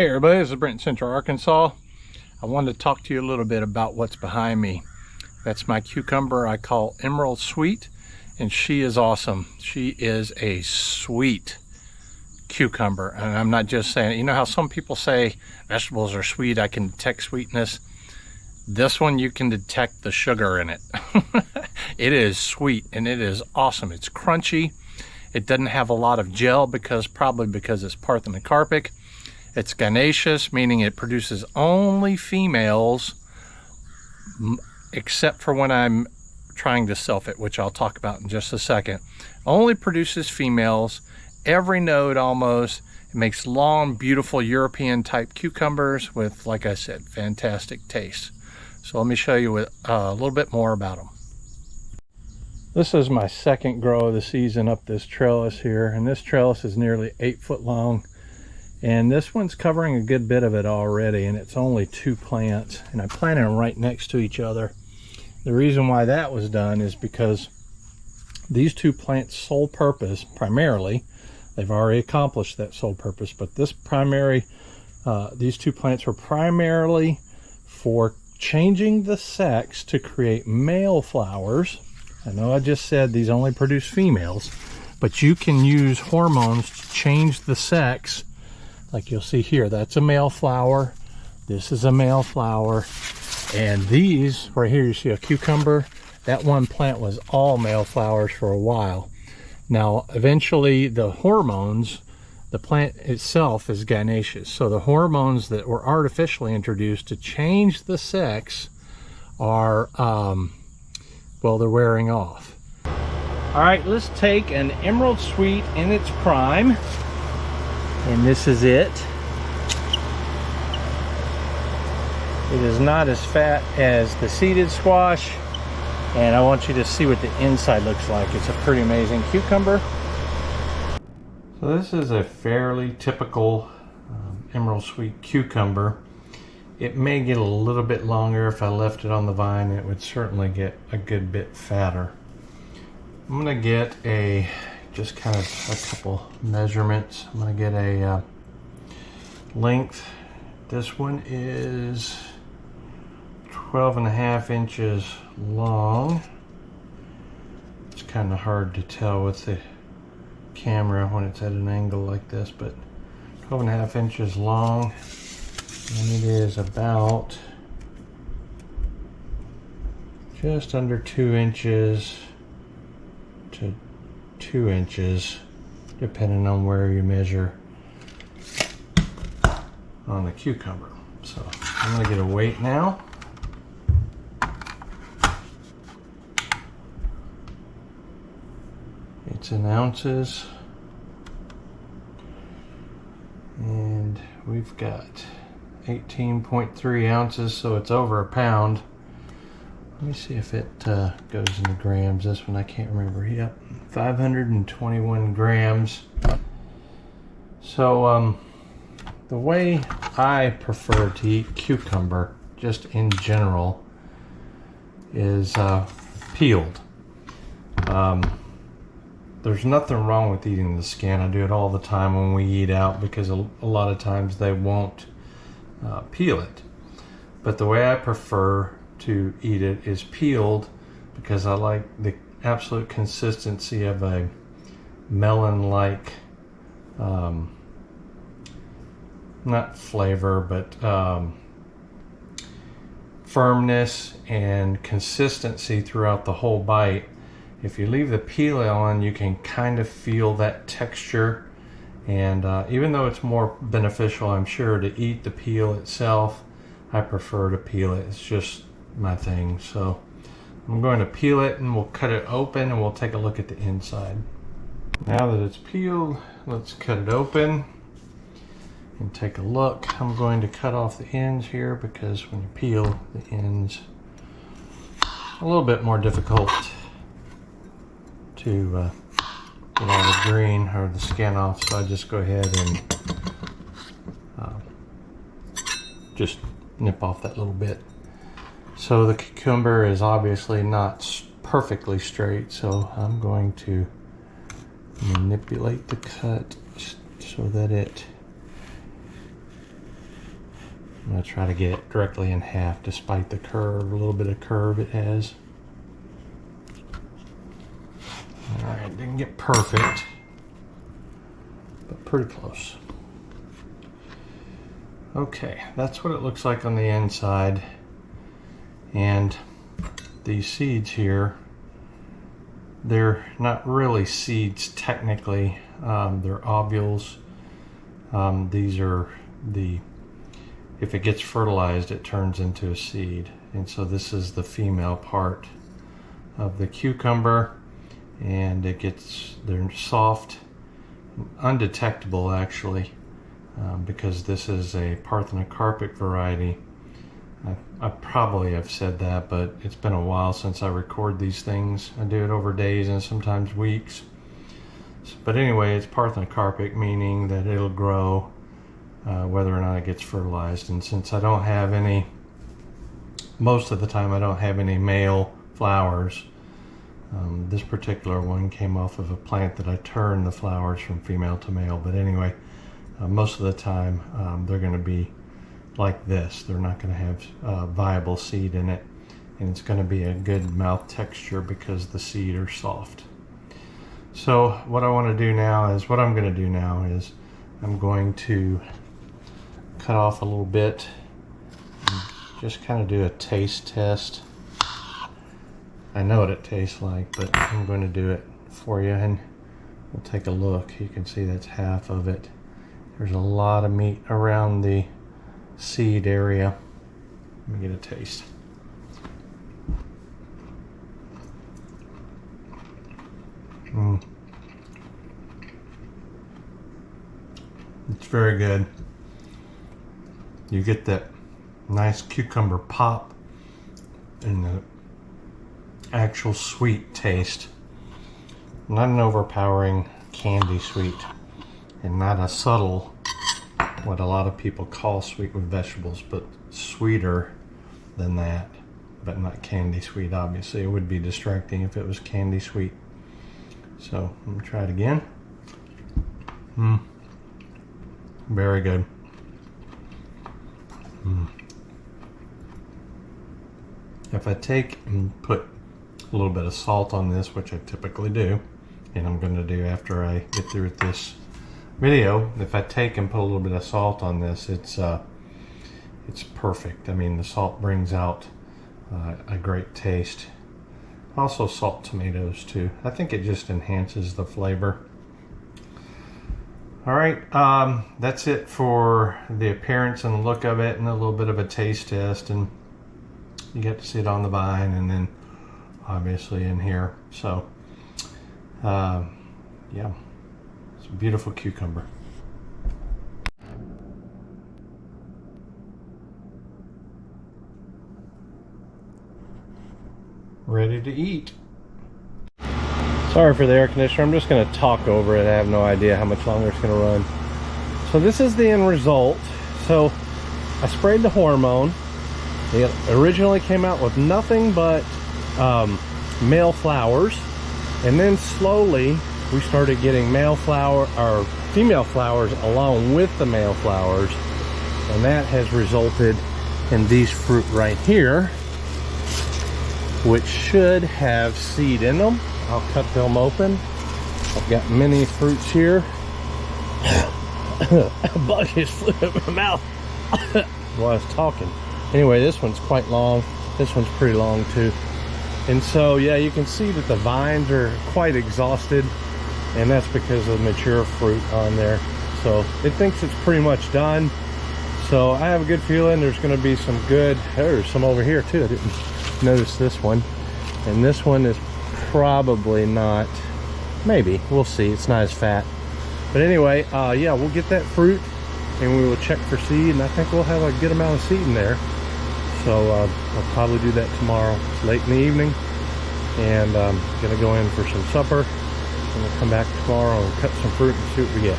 Hey everybody, this is Brent in Central Arkansas. I wanted to talk to you a little bit about what's behind me. That's my cucumber I call Emerald Sweet, and she is awesome. She is a sweet cucumber, and I'm not just saying it. You know how some people say vegetables are sweet, I can detect sweetness. This one, you can detect the sugar in it. It is sweet and it is awesome. It's crunchy. It doesn't have a lot of gel probably because it's Parthenocarpic. It's gynaecious, meaning it produces only females, except for when I'm trying to self it, which I'll talk about in just a second. Only produces females, every node almost. It makes long, beautiful European type cucumbers with, like I said, fantastic taste. So let me show you a little bit more about them. This is my second grow of the season up this trellis here, and this trellis is nearly 8 foot long. And this one's covering a good bit of it already, and it's only 2 plants, and I planted them right next to each other. The reason why that was done is because these 2 plants' sole purpose, primarily, they've already accomplished that sole purpose, but these 2 plants were primarily for changing the sex to create male flowers. I know I just said these only produce females, but you can use hormones to change the sex. Like you'll see here, that's a male flower, this is a male flower, and these right here, you see a cucumber. That one plant was all male flowers for a while. Now eventually the hormones, the plant itself is gynaecious, so the hormones that were artificially introduced to change the sex are well, they're wearing off. All right, let's take an Emerald Sweet in its prime. And this is it. It is not as fat as the seeded squash, and I want you to see what the inside looks like. It's a pretty amazing cucumber. So this is a fairly typical Emerald Sweet cucumber. It may get a little bit longer if I left it on the vine. It would certainly get a good bit fatter. I'm gonna get just kind of a couple measurements. I'm going to get a length. This one is 12.5 inches long. It's kind of hard to tell with the camera when it's at an angle like this, but 12.5 inches long, and it is about just under 2 inches to 2 inches, depending on where you measure on the cucumber. So I'm going to get a weight now. It's in ounces, and we've got 18.3 ounces, so it's over a pound. Let me see if it goes into grams. This one I can't remember. Yep, 521 grams. So the way I prefer to eat cucumber, just in general, is peeled. There's nothing wrong with eating the skin. I do it all the time when we eat out because a lot of times they won't peel it. But the way I prefer to eat it is peeled because I like the absolute consistency of a melon-like, not flavor, but firmness and consistency throughout the whole bite. If you leave the peel on, you can kind of feel that texture, and even though it's more beneficial, I'm sure, to eat the peel itself, I prefer to peel it. It's just my thing. So I'm going to peel it, and we'll cut it open, and we'll take a look at the inside. Now that it's peeled, let's cut it open and take a look. I'm going to cut off the ends here because when you peel the ends, a little bit more difficult to get all the green or the skin off, so I just go ahead and just nip off that little bit. So the cucumber is obviously not perfectly straight, so I'm going to manipulate the cut so that it I'm going to try to get it directly in half despite the curve, a little bit of curve it has. Alright, didn't get perfect, but pretty close. Okay, that's what it looks like on the inside. And these seeds here, they're not really seeds technically, they're ovules. These are if it gets fertilized, it turns into a seed. And so this is the female part of the cucumber, and they're soft, undetectable actually, because this is a Parthenocarpic variety. I probably have said that, but it's been a while since I record these things. I do it over days and sometimes weeks. But anyway, it's Parthenocarpic, meaning that it'll grow whether or not it gets fertilized. And since I don't have any, most of the time I don't have any male flowers, this particular one came off of a plant that I turned the flowers from female to male. But anyway, most of the time they're going to be like this. They're not going to have viable seed in it, and it's going to be a good mouth texture because the seed are soft. So what I'm going to do now is I'm going to cut off a little bit and just kind of do a taste test. I know what it tastes like, but I'm going to do it for you, and we'll take a look. You can see that's half of it. There's a lot of meat around the seed area. Let me get a taste. It's very good. You get that nice cucumber pop and the actual sweet taste. Not an overpowering candy sweet, and not a subtle, what a lot of people call sweet with vegetables, but sweeter than that, but not candy sweet. Obviously it would be distracting if it was candy sweet. So let me try it again. Very good. If I take and put a little bit of salt on this, which I typically do, and I'm going to do after I get through with this video, if I take and put a little bit of salt on this, it's perfect. I mean, the salt brings out a great taste. Also salt tomatoes too. I think it just enhances the flavor. All right, that's it for the appearance and the look of it, and a little bit of a taste test, and you get to see it on the vine and then obviously in here. So yeah, it's a beautiful cucumber. Ready to eat. Sorry for the air conditioner. I'm just going to talk over it. I have no idea how much longer it's going to run. So this is the end result. So I sprayed the hormone. It originally came out with nothing but male flowers, and then slowly we started getting male flower or female flowers along with the male flowers, and that has resulted in these fruit right here, which should have seed in them. I'll cut them open. I've got many fruits here. A bug just flew out of my mouth while I was talking. Anyway, this one's quite long. This one's pretty long too. And so, yeah, you can see that the vines are quite exhausted, and that's because of the mature fruit on there. So it thinks it's pretty much done. So I have a good feeling there's going to be some good. There's some over here too. I didn't notice this one. And this one is probably not, maybe, we'll see. It's not as fat, but anyway, yeah, we'll get that fruit and we will check for seed, and I think we'll have a good amount of seed in there. So I'll probably do that tomorrow. It's late in the evening, and I'm gonna go in for some supper, and we'll come back tomorrow and cut some fruit and see what we get.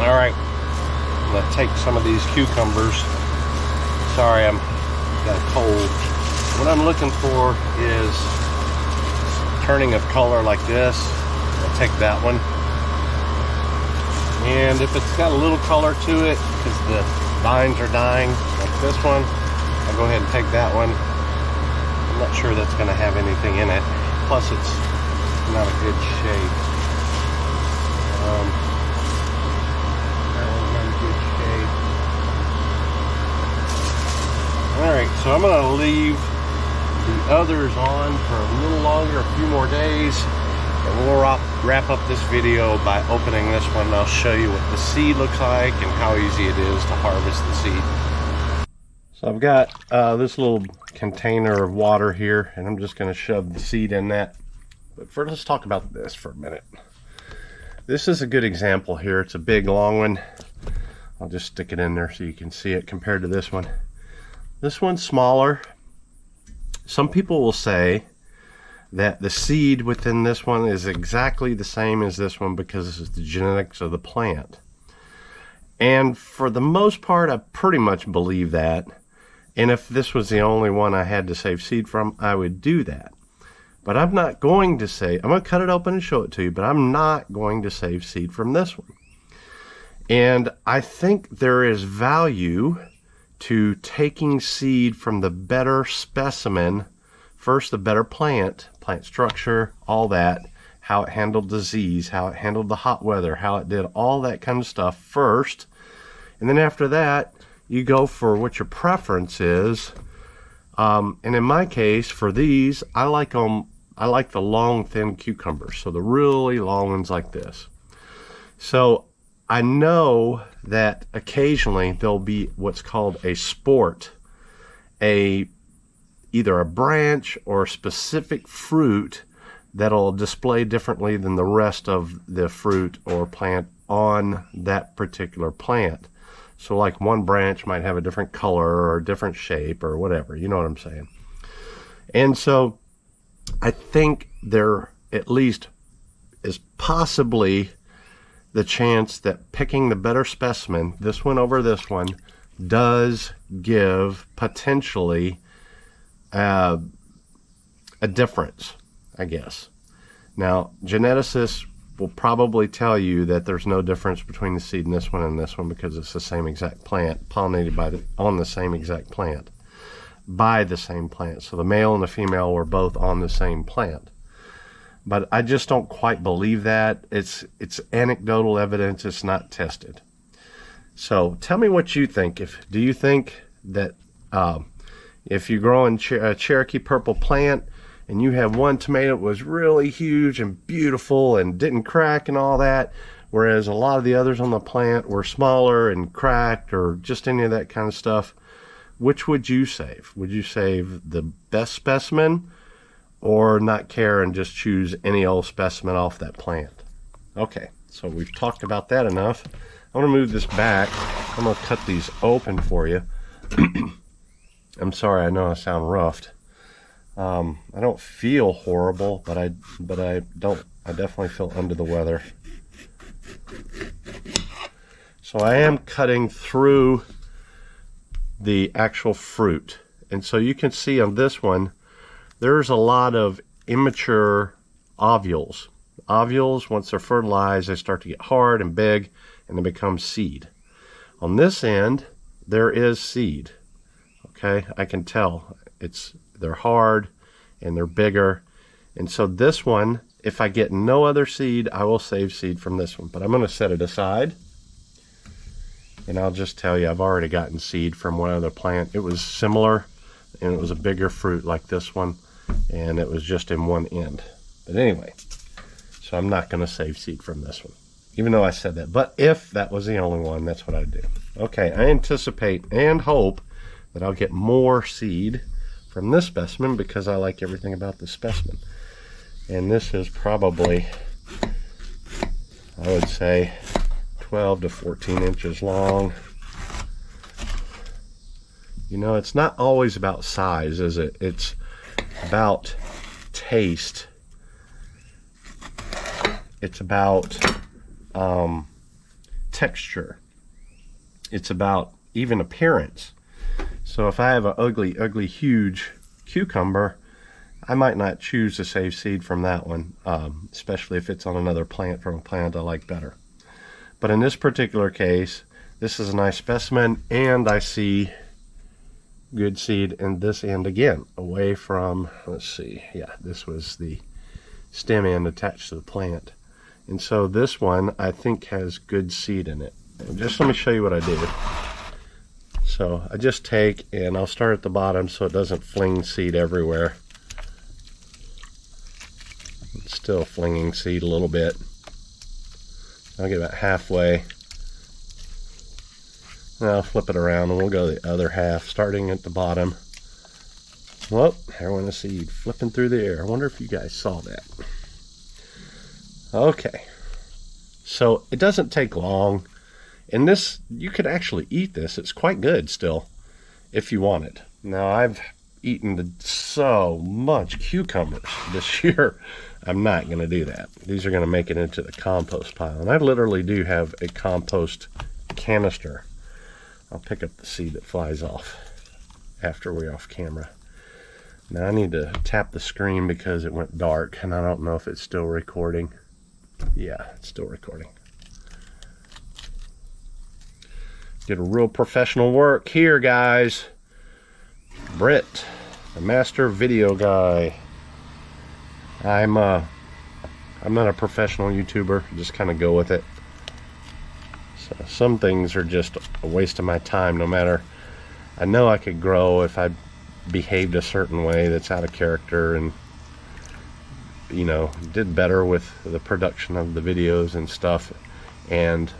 All right, I'm gonna take some of these cucumbers. Sorry, I'm got a cold. What I'm looking for is turning of color like this. I'll take that one. And if it's got a little color to it, because the vines are dying, like this one, I'll go ahead and take that one. I'm not sure that's going to have anything in it. Plus, it's not a good shape. That one's not a good shape. Alright, so I'm going to leave the others on for a little longer, a few more days. And we'll wrap up this video by opening this one, and I'll show you what the seed looks like and how easy it is to harvest the seed. So I've got this little container of water here, and I'm just going to shove the seed in that. But first, let's talk about this for a minute. This is a good example here. It's a big, long one. I'll just stick it in there so you can see it compared to this one. This one's smaller. Some people will say that the seed within this one is exactly the same as this one because this is the genetics of the plant. And for the most part, I pretty much believe that. And if this was the only one I had to save seed from, I would do that. But I'm not going to say, I'm going to cut it open and show it to you, but I'm not going to save seed from this one. And I think there is value to taking seed from the better specimen. First, the better plant structure, all that, how it handled disease, how it handled the hot weather, how it did all that kind of stuff first. And then after that, you go for what your preference is. And in my case, for these, I like the long, thin cucumbers. So the really long ones like this. So I know that occasionally there'll be what's called a sport, either a branch or a specific fruit that'll display differently than the rest of the fruit or plant on that particular plant. So like one branch might have a different color or a different shape or whatever, you know what I'm saying. And so I think there at least is possibly the chance that picking the better specimen, this one over this one, does give potentially a difference, I guess. Now, geneticists will probably tell you that there's no difference between the seed in this one and this one because it's the same exact plant, pollinated on the same exact plant, by the same plant. So the male and the female were both on the same plant. But I just don't quite believe that. It's anecdotal evidence. It's not tested. So tell me what you think. Do you think that if you grow in a Cherokee purple plant and you have one tomato that was really huge and beautiful and didn't crack and all that, whereas a lot of the others on the plant were smaller and cracked or just any of that kind of stuff, which would you save? Would you save the best specimen or not care and just choose any old specimen off that plant? Okay, so we've talked about that enough. I'm going to move this back. I'm going to cut these open for you. I'm sorry, I know I sound roughed. I don't feel horrible, but I definitely feel under the weather. So I am cutting through the actual fruit. And so you can see on this one, there's a lot of immature ovules. Ovules, once they're fertilized, they start to get hard and big, and they become seed. On this end, there is seed. Okay, I can tell they're hard and they're bigger. And so this one, if I get no other seed, I will save seed from this one. But I'm going to set it aside. And I'll just tell you, I've already gotten seed from one other plant. It was similar, and it was a bigger fruit like this one, and it was just in one end. But anyway, so I'm not going to save seed from this one, even though I said that. But if that was the only one, that's what I'd do. Okay, I anticipate and hope that I'll get more seed from this specimen because I like everything about this specimen. And this is probably, I would say, 12 to 14 inches long. You know, it's not always about size, is it? It's about taste. It's about texture. It's about even appearance. So if I have an ugly, huge cucumber, I might not choose to save seed from that one, especially if it's on another plant from a plant I like better. But in this particular case, this is a nice specimen, and I see good seed in this end again, away from, let's see, yeah, this was the stem end attached to the plant. And so this one, I think, has good seed in it. And just let me show you what I do. So I just take, and I'll start at the bottom so it doesn't fling seed everywhere. It's still flinging seed a little bit. I'll get about halfway. And I'll flip it around and we'll go the other half, starting at the bottom. Well, there went a seed flipping through the air. I wonder if you guys saw that. Okay. So it doesn't take long. And this, you could actually eat this. It's quite good still, if you want it. Now, I've eaten so much cucumbers this year. I'm not going to do that. These are going to make it into the compost pile. And I literally do have a compost canister. I'll pick up the seed that flies off after we're off camera. Now, I need to tap the screen because it went dark, and I don't know if it's still recording. Yeah, it's still recording. Did a real professional work here, guys. Britt, the master video guy. I'm not a professional YouTuber. Just kind of go with it. So some things are just a waste of my time. No matter, I know I could grow if I behaved a certain way that's out of character, and you know, did better with the production of the videos and stuff, and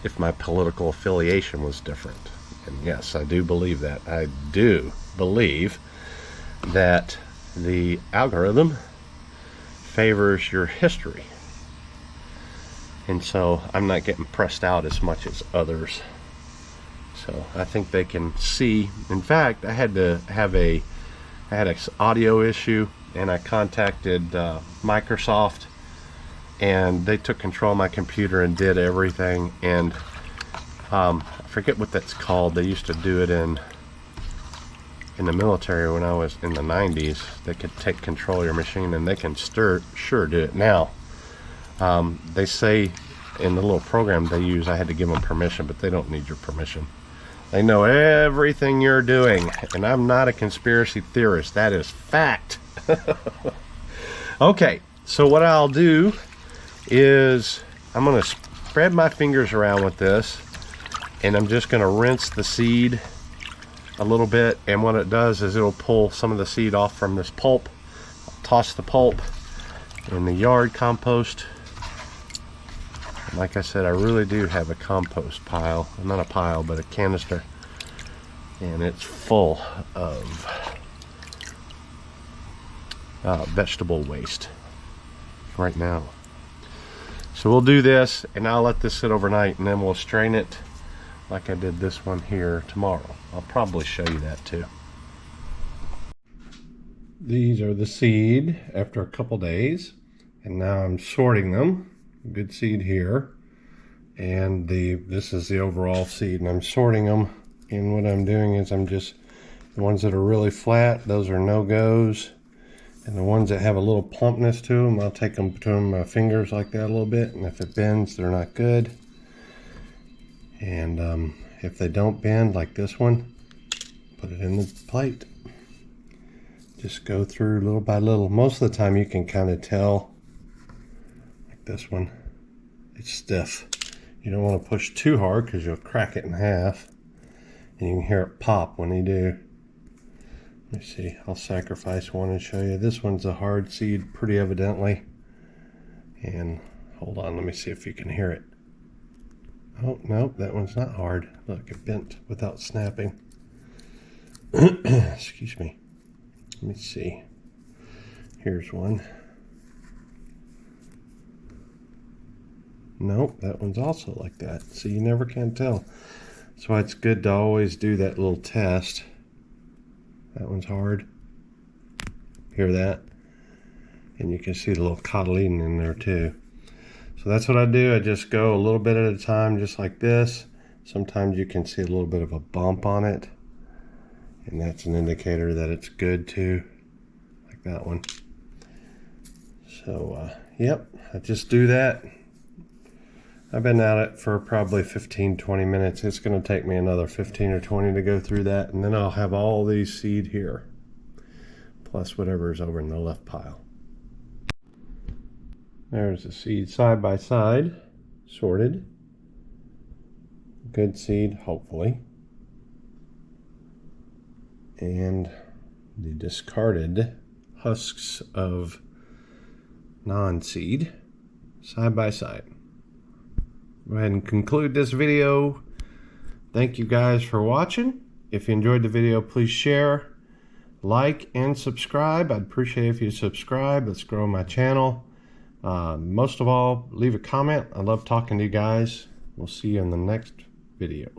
if my political affiliation was different. And yes, I do believe that. I do believe that the algorithm favors your history. And so I'm not getting pressed out as much as others. So I think they can see. In fact, I had an audio issue, and I contacted Microsoft, and they took control of my computer and did everything. And I forget what that's called. They used to do it in the military when I was in the 90s. They could take control of your machine, and they can sure do it now. They say in the little program they use, I had to give them permission, but they don't need your permission. They know everything you're doing, and I'm not a conspiracy theorist. That is fact. Okay, so what I'll do is I'm going to spread my fingers around with this, and I'm just going to rinse the seed a little bit, and what it does is it'll pull some of the seed off from this pulp. I'll toss the pulp in the yard compost. And like I said, I really do have a compost pile. Not a pile, but a canister, and it's full of vegetable waste right now. So we'll do this, and I'll let this sit overnight, and then we'll strain it like I did this one here tomorrow. I'll probably show you that too. These are the seed after a couple days, and now I'm sorting them. Good seed here, and this is the overall seed, and I'm sorting them. And what I'm doing is I'm just, the ones that are really flat, those are no-goes. And the ones that have a little plumpness to them, I'll take them between my fingers like that a little bit. And if it bends, they're not good. And if they don't bend, like this one, put it in the plate. Just go through little by little. Most of the time you can kind of tell, like this one, it's stiff. You don't want to push too hard because you'll crack it in half. And you can hear it pop when you do. Let me see, I'll sacrifice one and show you. This one's a hard seed, pretty evidently. And hold on, let me see if you can hear it. Oh, no, that one's not hard. Look, it bent without snapping. Excuse me. Let me see. Here's one. Nope, that one's also like that. So you never can tell. So it's good to always do that little test. That one's hard. Hear that? And you can see the little cotyledon in there too. So that's what I do. I just go a little bit at a time, just like this. Sometimes you can see a little bit of a bump on it, and that's an indicator that it's good too, like that one. So yep, I just do that. I've been at it for probably 15-20 minutes. It's going to take me another 15 or 20 to go through that, and then I'll have all these seed here, plus whatever is over in the left pile. There's the seed side by side, sorted. Good seed, hopefully. And the discarded husks of non-seed, side by side. Go ahead and conclude this video. Thank you guys for watching. If you enjoyed the video, please share, like, and subscribe. I'd appreciate if you subscribe. Let's grow my channel. Most of all, leave a comment. I love talking to you guys. We'll see you in the next video.